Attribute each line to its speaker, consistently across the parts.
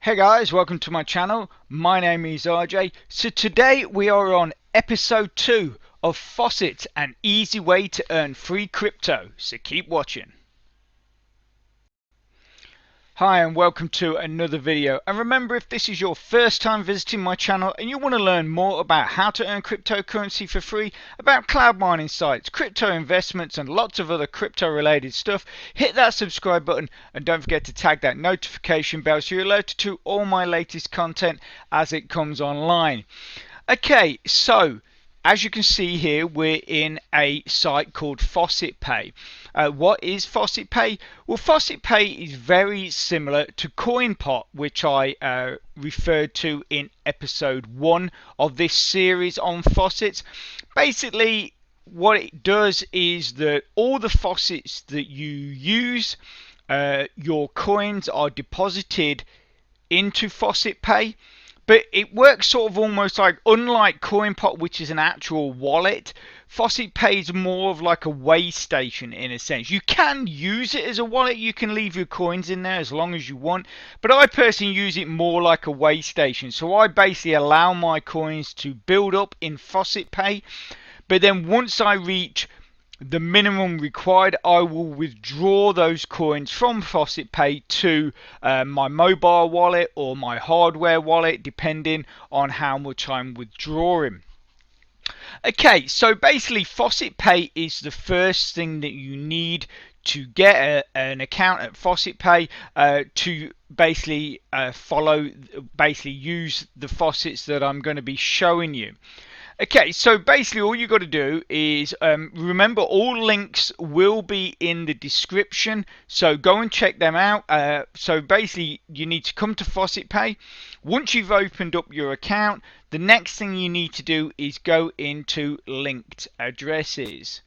Speaker 1: Hey guys, welcome to my channel. My name is RJ. So today we are on episode 2 of Faucets, an easy way to earn free crypto. So keep watching. Hi and welcome to another video. And remember, if this is your first time visiting my channel and you want to learn more about how to earn cryptocurrency for free, about cloud mining sites, crypto investments and lots of other crypto related stuff, hit that subscribe button and don't forget to tag that notification bell so you're alerted to all my latest content as it comes online. Okay, so as you can see here, we're in a site called Faucetpay. What is Faucetpay? Well, Faucetpay is very similar to CoinPot, which I referred to in episode 1 of this series on faucets. Basically, what it does is that all the faucets that you use, your coins are deposited into Faucetpay. But it works sort of almost like, unlike CoinPot, which is an actual wallet, Faucetpay is more of like a way station in a sense. You can use it as a wallet, you can leave your coins in there as long as you want, but I personally use it more like a way station. So I basically allow my coins to build up in Faucetpay, but then once I reach the minimum required, I will withdraw those coins from Faucetpay to my mobile wallet or my hardware wallet, depending on how much I'm withdrawing. Okay, so basically Faucetpay is the first thing that you need to get an account at Faucetpay to basically use the faucets that I'm going to be showing you. Okay, so basically all you got to do is remember, all links will be in the description, so go and check them out. So basically you need to come to Faucetpay. Once you've opened up your account, the next thing you need to do is go into linked addresses.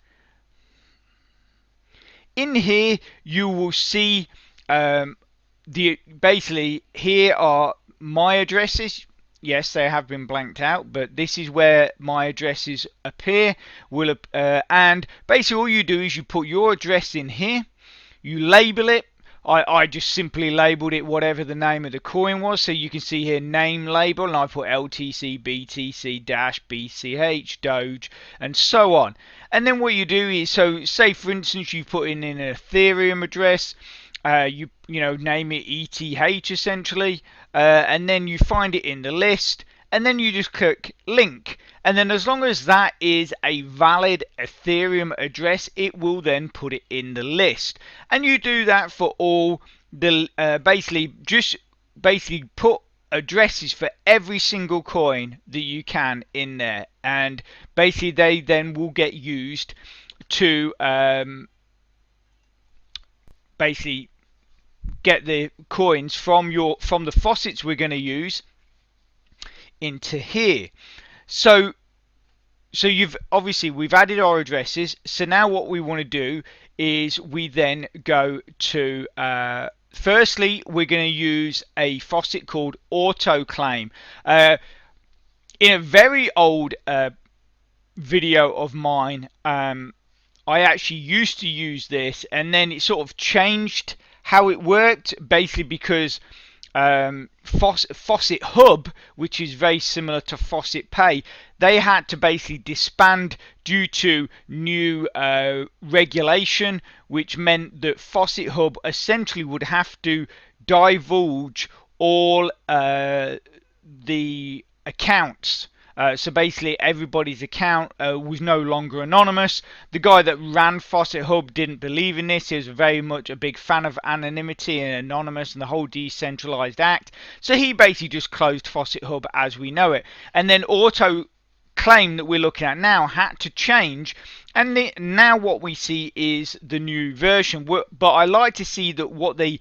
Speaker 1: In here you will see basically here are my addresses. Yes, they have been blanked out, but this is where my addresses appear. And basically all you do is you put your address in here, you label it. I just simply labeled it whatever the name of the coin was. So you can see here name label, and I put LTC, BTC, Dash, BCH, Doge, and so on. And then what you do is, so say for instance you put in an Ethereum address, you name it ETH essentially, and then you find it in the list, and then you just click link, and then as long as that is a valid Ethereum address, it will then put it in the list. And you do that for all the basically put addresses for every single coin that you can in there, and basically they then will get used to basically get the coins from the faucets we're going to use into here. So we've added our addresses. So now what we want to do is we then go to firstly we're going to use a faucet called auto claim. In a very old video of mine, I actually used to use this, and then it sort of changed how it worked, basically because Faucet Hub, which is very similar to Faucetpay, they had to basically disband due to new regulation, which meant that Faucet Hub essentially would have to divulge all the accounts. So basically everybody's account was no longer anonymous. The guy that ran Faucet Hub didn't believe in this. He was very much a big fan of anonymity and anonymous and the whole decentralized act. So he basically just closed Faucet Hub as we know it. And then auto claim that we're looking at now had to change, and now what we see is the new version. But I like to see that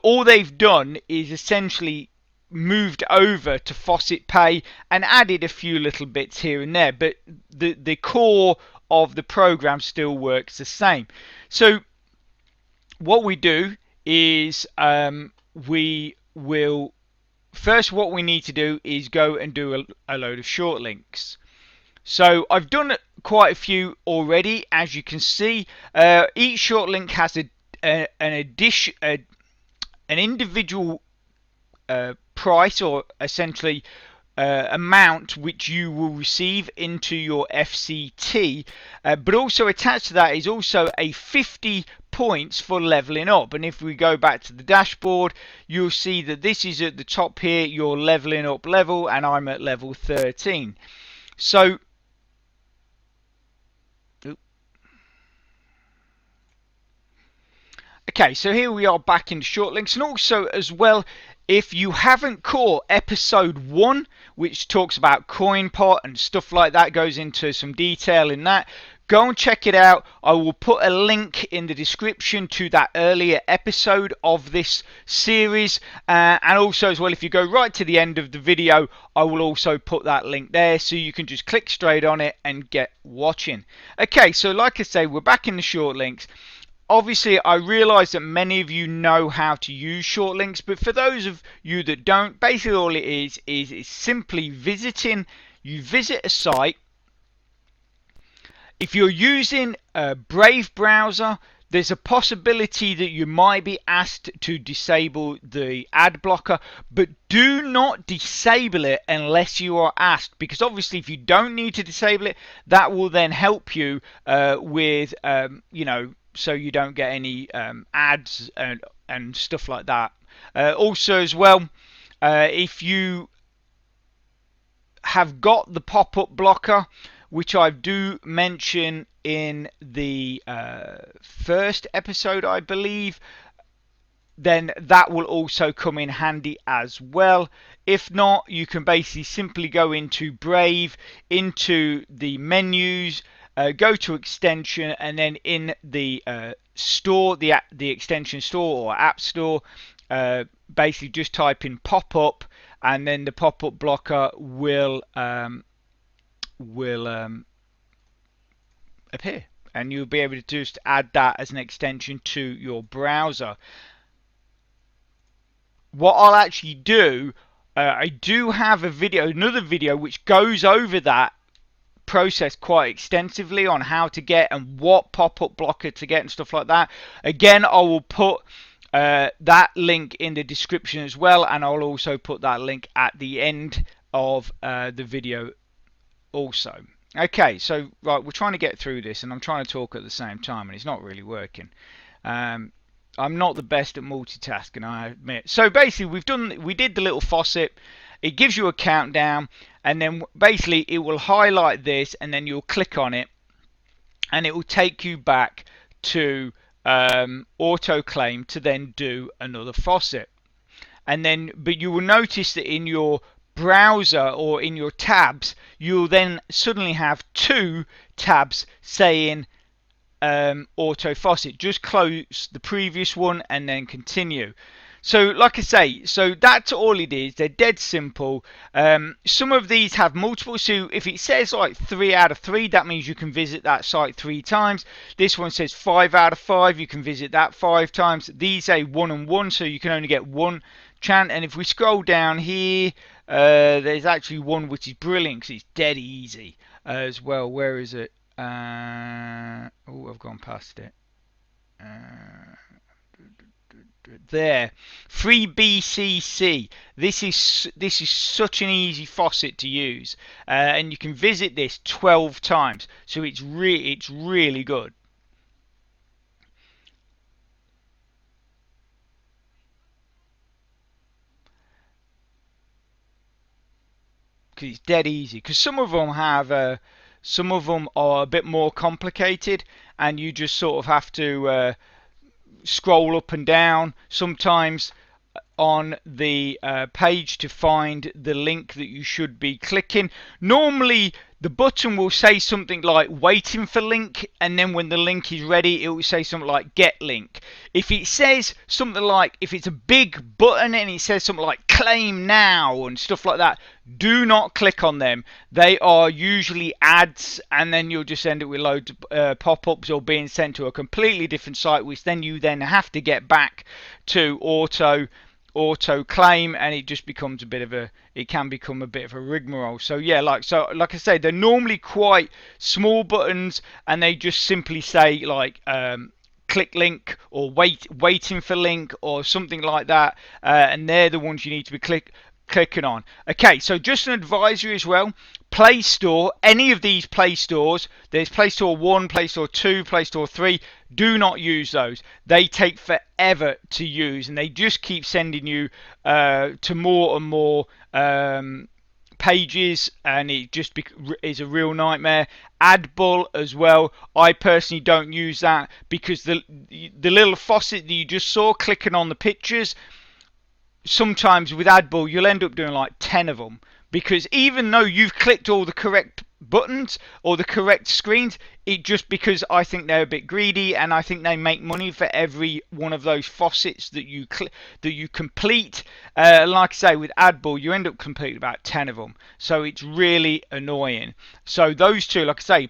Speaker 1: all they've done is essentially moved over to Faucetpay and added a few little bits here and there, but the core of the program still works the same. So what we do is we will first, what we need to do is go and do a load of short links. So I've done quite a few already, as you can see. Each short link has an individual price, or essentially amount which you will receive into your FCT, but also attached to that is also a 50 points for leveling up. And if we go back to the dashboard, you'll see that this is at the top here, your leveling up level, and I'm at level 13. So okay, so here we are back in short links, and also as well, if you haven't caught episode 1, which talks about CoinPot and stuff like that, goes into some detail in that, go and check it out. I will put a link in the description to that earlier episode of this series, and also as well, if you go right to the end of the video, I will also put that link there, so you can just click straight on it and get watching. Okay, so like I say, we're back in the short links. Obviously, I realise that many of you know how to use short links, but for those of you that don't, basically all it is simply visiting. You visit a site. If you're using a Brave browser, there's a possibility that you might be asked to disable the ad blocker, but do not disable it unless you are asked, because obviously if you don't need to disable it, that will then help you with, you know, so you don't get any ads and stuff like that. Also as well, if you have got the pop-up blocker, which I do mention in the first episode, I believe, then that will also come in handy as well. If not, you can basically simply go into Brave, into the menus, go to extension, and then in the store, the extension store or app store, basically just type in pop-up, and then the pop-up blocker will appear, and you'll be able to just add that as an extension to your browser. What I'll actually do, I do have a video, another video, which goes over that process quite extensively on how to get and what pop-up blocker to get and stuff like that. Again, I will put that link in the description as well, and I'll also put that link at the end of the video also. Okay, so right, we're trying to get through this, and I'm trying to talk at the same time, and it's not really working. I'm not the best at multitasking, I admit. So basically, we did the little faucet. It gives you a countdown, and then basically it will highlight this, and then you'll click on it, and it will take you back to auto claim to then do another faucet. And then, but you will notice that in your browser or in your tabs, you'll then suddenly have 2 tabs saying auto faucet. Just close the previous one and then continue. So like I say, so that's all it is. They're dead simple. Some of these have multiple, so if it says like 3 out of 3, that means you can visit that site 3 times. This one says 5 out of 5, you can visit that 5 times. These say 1 and 1, so you can only get 1 chance. And if we scroll down here, there's actually one which is brilliant because it's dead easy as well. Where is it? Oh, I've gone past it. There, free BCC. This is such an easy faucet to use, and you can visit this 12 times. So it's really good. Because it's dead easy. Because some of them have, some of them are a bit more complicated, and you just sort of have to scroll up and down sometimes on the page to find the link that you should be clicking. Normally the button will say something like waiting for link, and then when the link is ready it will say something like get link. If it says something like, if it's a big button and it says something like claim now and stuff like that, do not click on them. They are usually ads, and then you'll just end up with loads of pop-ups or being sent to a completely different site, which then you then have to get back to auto claim, and it just becomes a bit of a, it can become a bit of a rigmarole. So yeah, like I say, they're normally quite small buttons, and they just simply say like click link or waiting for link or something like that, and they're the ones you need to be clicking on. Okay, so just an advisory as well. Play Store, any of these Play Stores, there's Play Store 1, Play Store 2, Play Store 3, do not use those. They take forever to use and they just keep sending you to more and more pages, and it just is a real nightmare. Adbull as well, I personally don't use that because the little faucet that you just saw clicking on the pictures, sometimes with Adbull you'll end up doing like 10 of them, because even though you've clicked all the correct buttons or the correct screens, it just, because I think they're a bit greedy and I think they make money for every one of those faucets that you complete. Like I say, with Adbull you end up completing about 10 of them, so it's really annoying. So those two, like I say,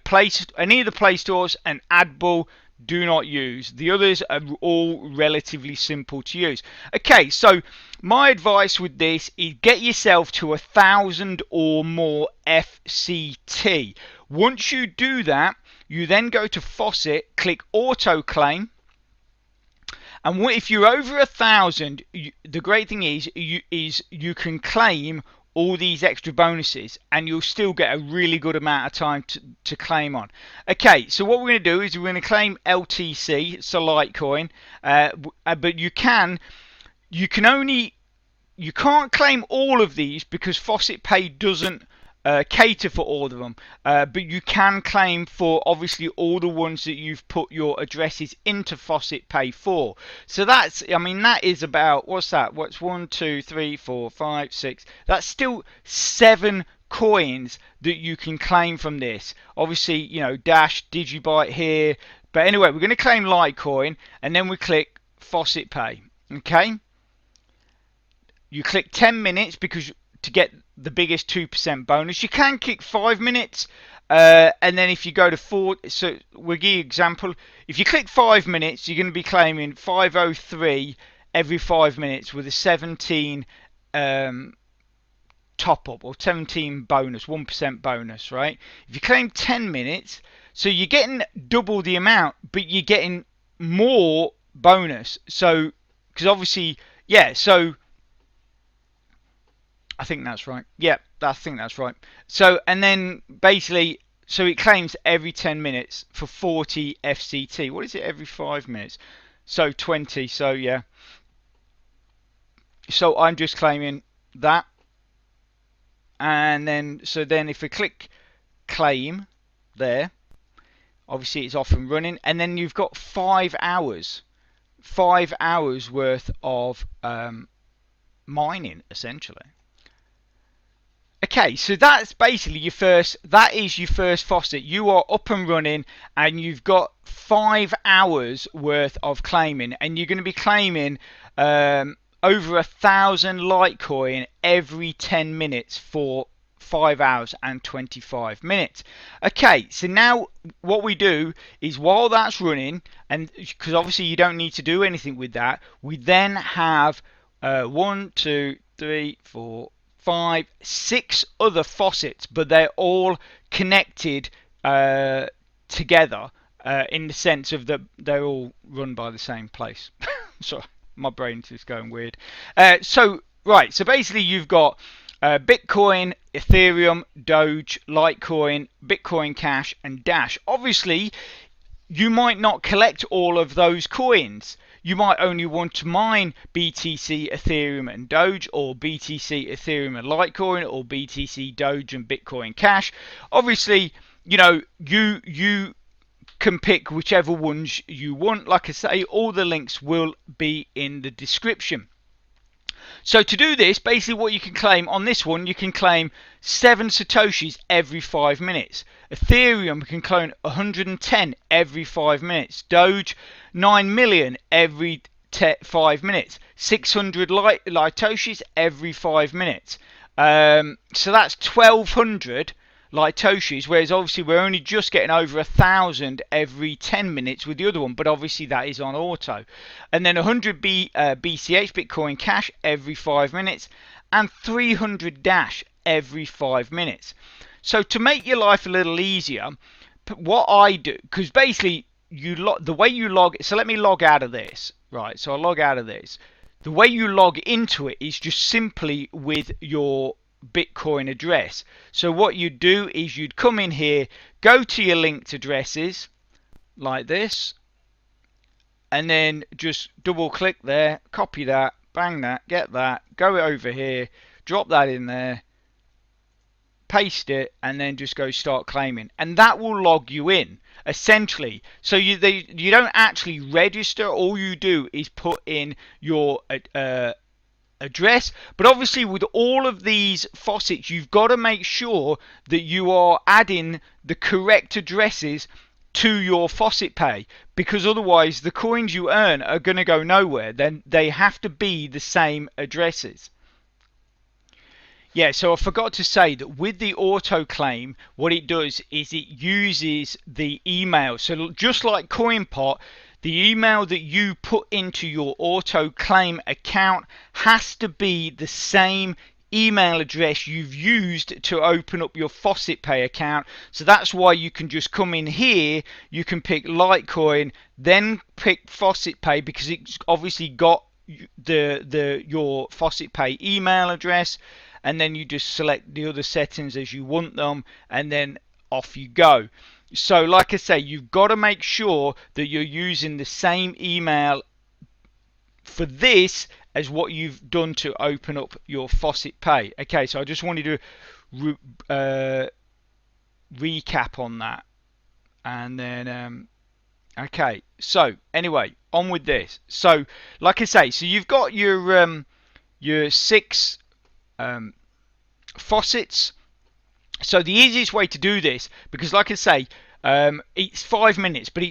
Speaker 1: any of the Play Stores and Adbull, do not use. The others are all relatively simple to use. Okay, so my advice with this is get yourself to 1,000 or more FCT. Once you do that, you then go to Faucet, click Auto Claim, and if you're over 1,000, the great thing is you can claim all these extra bonuses and you'll still get a really good amount of time to claim on. Okay, so what we're going to do is we're going to claim LTC, it's a Litecoin, but you can't claim all of these because Faucetpay doesn't cater for all of them, but you can claim for obviously all the ones that you've put your addresses into Faucetpay for. So that's, I mean, that is about, what's that? What's 1, 2, 3, 4, 5, 6? That's still 7 coins that you can claim from this. Obviously, you know, Dash, Digibyte here. But anyway, we're going to claim Litecoin and then we click Faucetpay. Okay? You click 10 minutes because to get the biggest 2% bonus. You can kick 5 minutes, and then if you go to 4, so we'll give you an example. If you click 5 minutes, you're going to be claiming 503 every 5 minutes with a 17 top up or 17 bonus, 1% bonus, right? If you claim 10 minutes, so you're getting double the amount, but you're getting more bonus. So, because obviously, yeah, so I think that's right. Yeah, I think that's right. So, and then basically, so it claims every 10 minutes for 40 FCT. What is it every 5 minutes? So 20, so yeah. So I'm just claiming that. And then, so then if we click claim there, obviously it's off and running. And then you've got 5 hours. 5 hours worth of mining, essentially. Okay, so that's basically your first faucet. You are up and running and you've got 5 hours worth of claiming, and you're going to be claiming over 1,000 Litecoin every 10 minutes for 5 hours and 25 minutes. Okay, so now what we do is while that's running, and because obviously you don't need to do anything with that, we then have 1, 2, 3, 4, 5, 6 other faucets, but they're all connected together in the sense of that they're all run by the same place. Sorry, my brain's just going weird. So basically you've got Bitcoin, Ethereum, Doge, Litecoin, Bitcoin Cash, and Dash. Obviously, you might not collect all of those coins. You might only want to mine BTC, Ethereum, and Doge, or BTC, Ethereum, and Litecoin, or BTC, Doge, and Bitcoin Cash. Obviously, you know, you can pick whichever ones you want. Like I say, all the links will be in the description. So to do this, basically what you can claim on this one, you can claim 7 Satoshis every 5 minutes. Ethereum can claim 110 every 5 minutes. Doge, 9 million every 5 minutes. 600 Litoshis every 5 minutes. So that's 1,200 Litoshis, whereas obviously we're only just getting over 1,000 every 10 minutes with the other one, but obviously that is on auto. And then 100 BCH, Bitcoin Cash, every 5 minutes, and 300 Dash every 5 minutes. So to make your life a little easier, what I do, because basically the way you log. So let me log out of this. Right. So I log out of this. The way you log into it is just simply with your Bitcoin address. So what you'd do is you'd come in here, go to your linked addresses like this, and then just double click there, copy that, bang that, get that, go over here, drop that in there, paste it, and then just go start claiming, and that will log you in essentially. So you don't actually register. All you do is put in your address, but obviously with all of these faucets you've got to make sure that you are adding the correct addresses to your Faucetpay, because otherwise the coins you earn are going to go nowhere. Then they have to be the same addresses. Yeah, so I forgot to say that with the auto claim, what it does is it uses the email. So just like CoinPot, the email that you put into your auto claim account has to be the same email address you've used to open up your Faucetpay account. So that's why you can just come in here, you can pick Litecoin, then pick Faucetpay, because it's obviously got your Faucetpay email address, and then you just select the other settings as you want them, and then off you go. So like I say, you've got to make sure that you're using the same email for this as what you've done to open up your Faucetpay. Okay, so I just wanted to recap on that, and then okay, so anyway, on with this. So like I say, so you've got your 6 faucets. So the easiest way to do this, because like I say, it's 5 minutes, but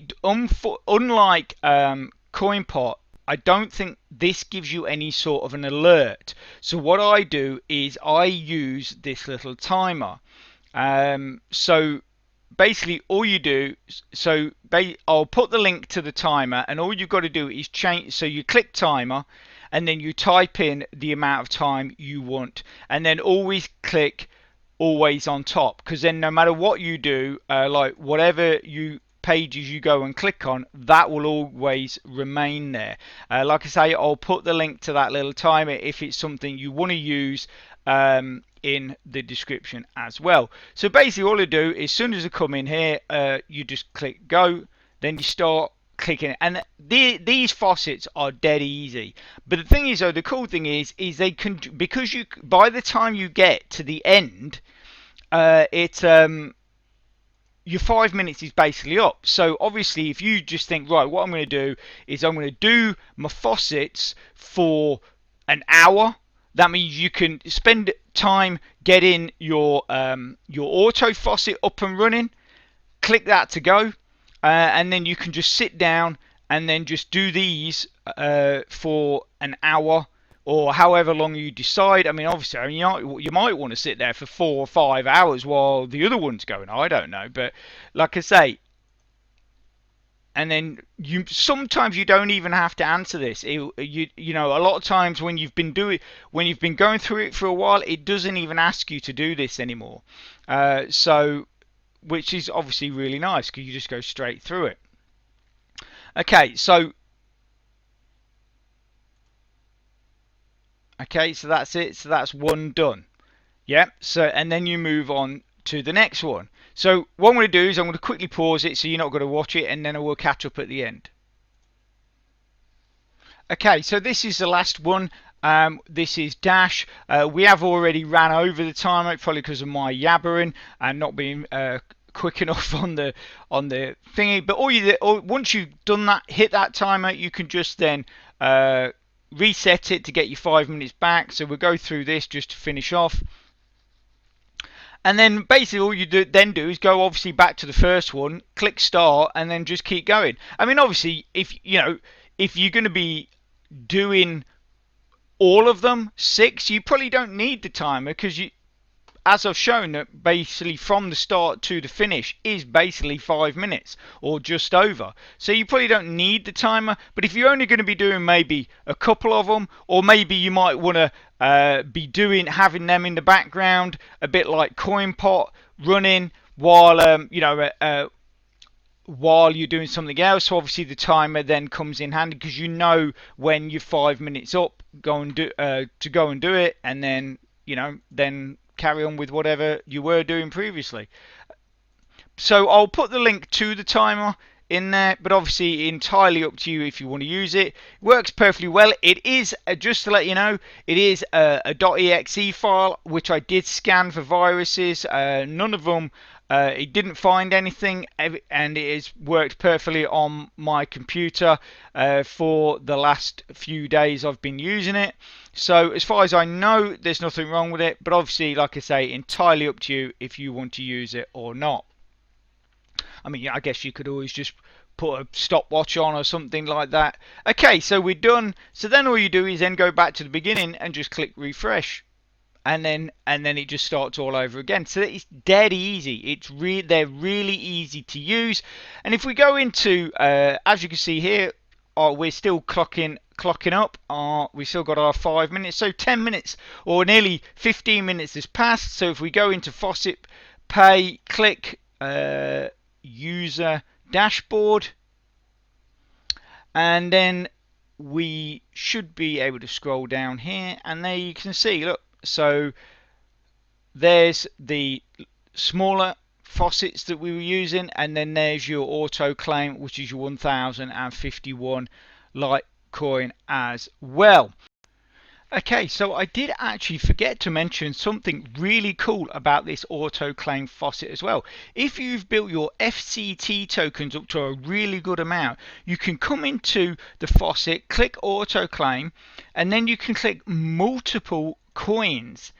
Speaker 1: unlike CoinPot, I don't think this gives you any sort of an alert. So what I do is I use this little timer. So basically all you do, so I'll put the link to the timer, and all you've got to do is change. So you click timer, and then you type in the amount of time you want, and then always click always on top, because then no matter what you do, like whatever pages you go and click on, that will always remain there. Like I say, I'll put the link to that little timer if it's something you want to use in the description as well. So basically all you do is, as soon as you come in here, you just click go, then you start clicking it, and these faucets are dead easy. But the thing is though, the cool thing is they can, because you, by the time you get to the end, your 5 minutes is basically up. So obviously if you just think, right, what I'm going to do is I'm going to do my faucets for an hour, that means you can spend time getting your auto faucet up and running, click that to go, and then you can just sit down and then just do these for an hour or however long you decide. I mean, obviously, you might want to sit there for 4 or 5 hours while the other one's going. I don't know, but like I say, and then sometimes you don't even have to answer this. You know, a lot of times when you've been going through it for a while, it doesn't even ask you to do this anymore. So, which is obviously really nice, because you just go straight through it. Okay, so that's it. So that's one done. Yeah. So, and then you move on to the next one. So what I'm going to do is I'm going to quickly pause it so you're not going to watch it, and then I will catch up at the end. Okay, so this is the last one. This is Dash. We have already ran over the timer, probably because of my yabbering and not being quick enough on the thingy. But once you've done that, hit that timer, you can just then reset it to get your 5 minutes back. So we'll go through this just to finish off. And then basically all you do is go obviously back to the first one, click start, and then just keep going. I mean, obviously, if you're going to be doing all of them 6, you probably don't need the timer, because as I've shown, that basically from the start to the finish is basically 5 minutes or just over. So you probably don't need the timer. But if you're only going to be doing maybe a couple of them, or maybe you might want to be having them in the background, a bit like CoinPot running while while you're doing something else. So obviously the timer then comes in handy because you know when you're 5 minutes up, go and do to go and do it, and then then carry on with whatever you were doing previously. So I'll put the link to the timer in there, but obviously entirely up to you if you want to use it. It works perfectly well. It is, just to let you know, it is a .exe file which I did scan for viruses. None of them, it didn't find anything, and it has worked perfectly on my computer for the last few days I've been using it. So as far as I know, there's nothing wrong with it, but obviously, like I say, entirely up to you if you want to use it or not. I mean, I guess you could always just put a stopwatch on or something like that. Okay, so we're done. So then all you do is then go back to the beginning and just click refresh, and then it just starts all over again. So it's dead easy. They're really easy to use. And if we go into, as you can see here, we're still clocking up. We still got our 5 minutes. So 10 minutes or nearly 15 minutes has passed. So if we go into Faucetpay, click user dashboard, and then we should be able to scroll down here, and there you can see, look, so there's the smaller faucets that we were using, and then there's your auto claim, which is your 1051 Litecoin as well. Okay, so I did actually forget to mention something really cool about this auto claim faucet as well. If you've built your FCT tokens up to a really good amount, you can come into the faucet, click auto claim, and then you can click multiple coins.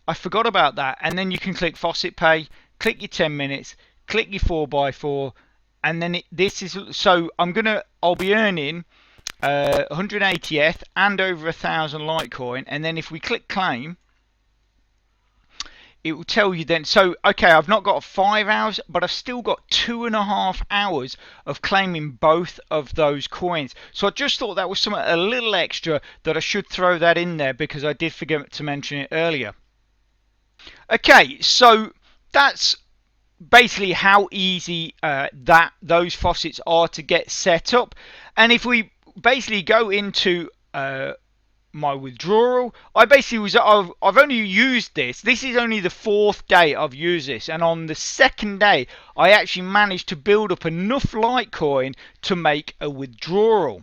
Speaker 1: I forgot about that. And then you can click Faucetpay, click your 10 minutes, click your 4x4, and then this is, so I'll be earning 180th and over 1,000 Litecoin, and then if we click claim, it will tell you then. So okay, I've not got 5 hours, but I've still got 2.5 hours of claiming both of those coins. So I just thought that was something a little extra that I should throw that in there because I did forget to mention it earlier. Okay, so that's basically how easy those faucets are to get set up. And if we basically go into my withdrawal, I've only used this. This is only the 4th day I've used this, and on the 2nd day I actually managed to build up enough Litecoin to make a withdrawal.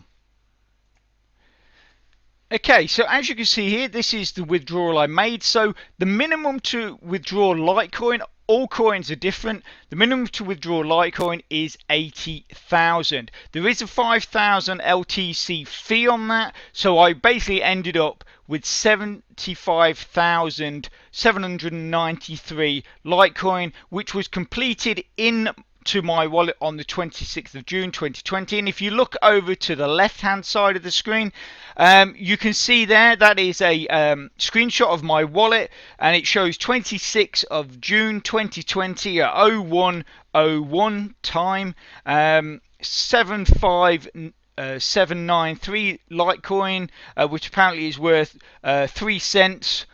Speaker 1: Okay, so as you can see here, this is the withdrawal I made. So the minimum to withdraw Litecoin, all coins are different. The minimum to withdraw Litecoin is 80,000. There is a 5,000 LTC fee on that, so I basically ended up with 75,793 Litecoin, which was completed into my wallet on the 26th of June 2020. And if you look over to the left hand side of the screen, you can see there that is a screenshot of my wallet, and it shows 26th of June 2020 at 01:01 time, 75793 Litecoin, which apparently is worth 3 cents.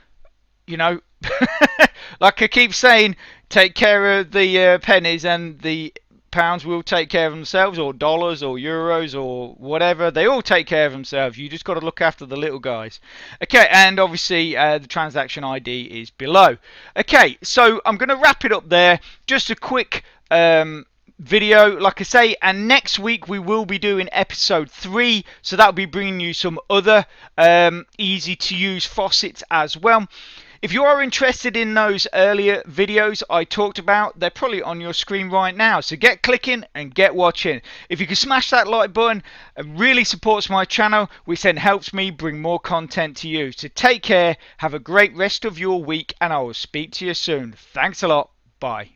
Speaker 1: Like I keep saying, take care of the pennies and the pounds will take care of themselves, or dollars or euros or whatever. They all take care of themselves. You just got to look after the little guys. Okay, and obviously the transaction ID is below. Okay, so I'm going to wrap it up there. Just a quick video, like I say, and next week we will be doing episode 3, so that'll be bringing you some other easy to use faucets as well. If you are interested in those earlier videos I talked about, they're probably on your screen right now. So get clicking and get watching. If you can smash that like button, it really supports my channel, which then helps me bring more content to you. So take care, have a great rest of your week, and I will speak to you soon. Thanks a lot. Bye.